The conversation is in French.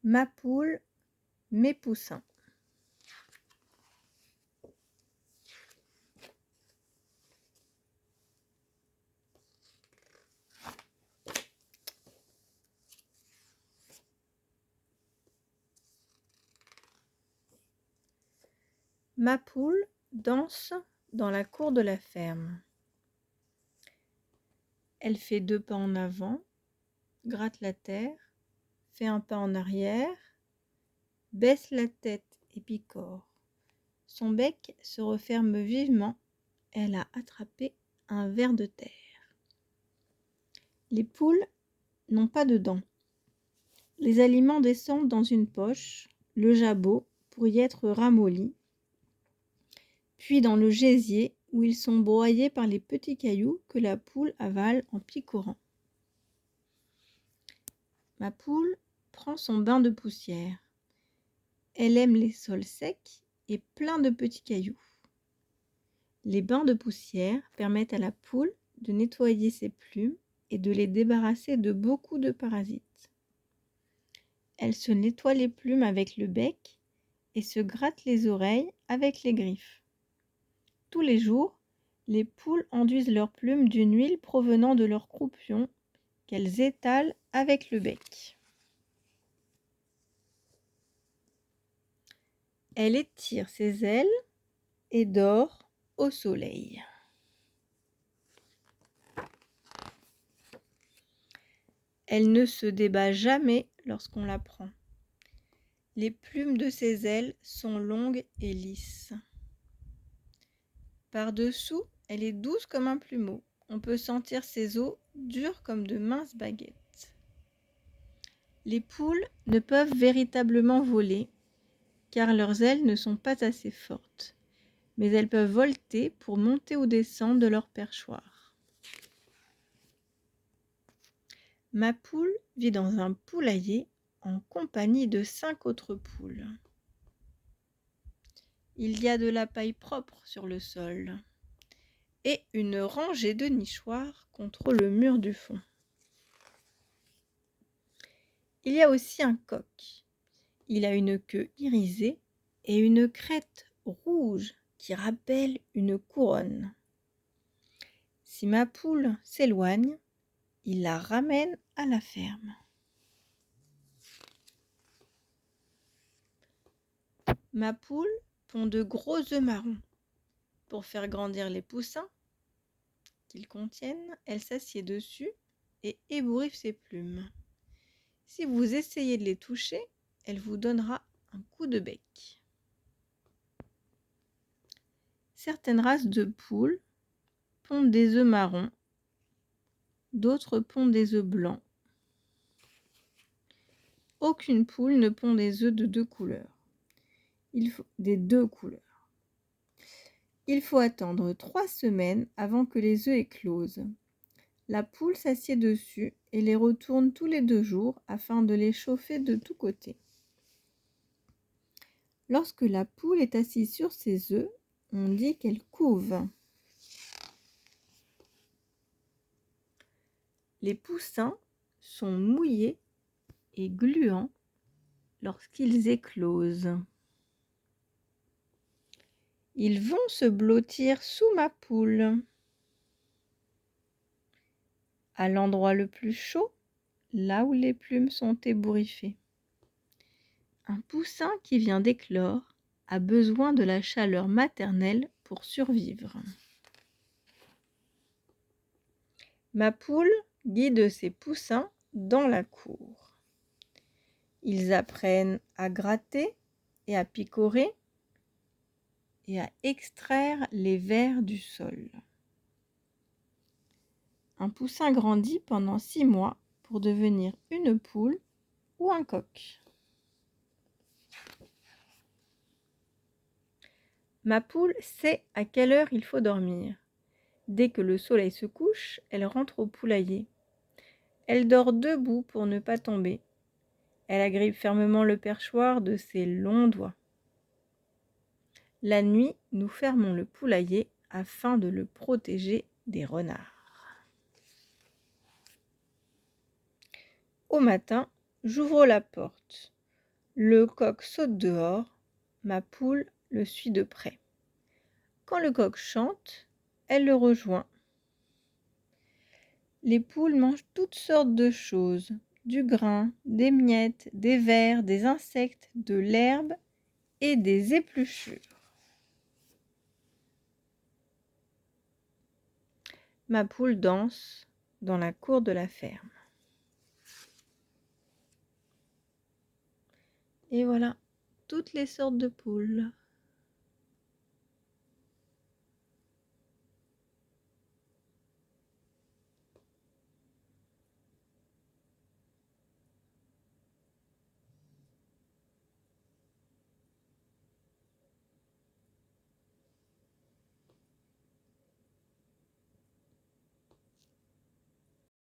Ma poule, mes poussins. Ma poule danse dans la cour de la ferme. Elle fait 2 pas en avant, gratte la terre, fait un pas en arrière, baisse la tête et picore. Son bec se referme vivement. Elle a attrapé un ver de terre. Les poules n'ont pas de dents. Les aliments descendent dans une poche, le jabot, pour y être ramollis, puis dans le gésier où ils sont broyés par les petits cailloux que la poule avale en picorant. Ma poule prend son bain de poussière. Elle aime les sols secs et pleins de petits cailloux. Les bains de poussière permettent à la poule de nettoyer ses plumes et de les débarrasser de beaucoup de parasites. Elle se nettoie les plumes avec le bec et se gratte les oreilles avec les griffes. Tous les jours, les poules enduisent leurs plumes d'une huile provenant de leur croupion qu'elles étalent avec le bec. Elle étire ses ailes et dort au soleil. Elle ne se débat jamais lorsqu'on la prend. Les plumes de ses ailes sont longues et lisses. Par-dessous, elle est douce comme un plumeau. On peut sentir ses os durs comme de minces baguettes. Les poules ne peuvent véritablement voler, car leurs ailes ne sont pas assez fortes, mais elles peuvent volter pour monter ou descendre de leur perchoir. Ma poule vit dans un poulailler en compagnie de 5 autres poules. Il y a de la paille propre sur le sol et une rangée de nichoirs contre le mur du fond. Il y a aussi un coq. Il a une queue irisée et une crête rouge qui rappelle une couronne. Si ma poule s'éloigne, il la ramène à la ferme. Ma poule pond de gros œufs marrons. Pour faire grandir les poussins qu'ils contiennent, elle s'assied dessus et ébouriffe ses plumes. Si vous essayez de les toucher, elle vous donnera un coup de bec. Certaines races de poules pondent des œufs marrons, d'autres pondent des œufs blancs. Aucune poule ne pond des œufs de deux couleurs. Des deux couleurs. Il faut attendre 3 semaines avant que les œufs éclosent. La poule s'assied dessus et les retourne tous les 2 jours afin de les chauffer de tous côtés. Lorsque la poule est assise sur ses œufs, on dit qu'elle couve. Les poussins sont mouillés et gluants lorsqu'ils éclosent. Ils vont se blottir sous ma poule. À l'endroit le plus chaud, là où les plumes sont ébouriffées. Un poussin qui vient d'éclore a besoin de la chaleur maternelle pour survivre. Ma poule guide ses poussins dans la cour. Ils apprennent à gratter et à picorer et à extraire les vers du sol. Un poussin grandit pendant 6 mois pour devenir une poule ou un coq. Ma poule sait à quelle heure il faut dormir. Dès que le soleil se couche, elle rentre au poulailler. Elle dort debout pour ne pas tomber. Elle agrippe fermement le perchoir de ses longs doigts. La nuit, nous fermons le poulailler afin de le protéger des renards. Au matin, j'ouvre la porte. Le coq saute dehors, ma poule le suit de près. Quand le coq chante, elle le rejoint. Les poules mangent toutes sortes de choses, du grain, des miettes, des vers, des insectes, de l'herbe et des épluchures. Ma poule danse dans la cour de la ferme. Et voilà, toutes les sortes de poules.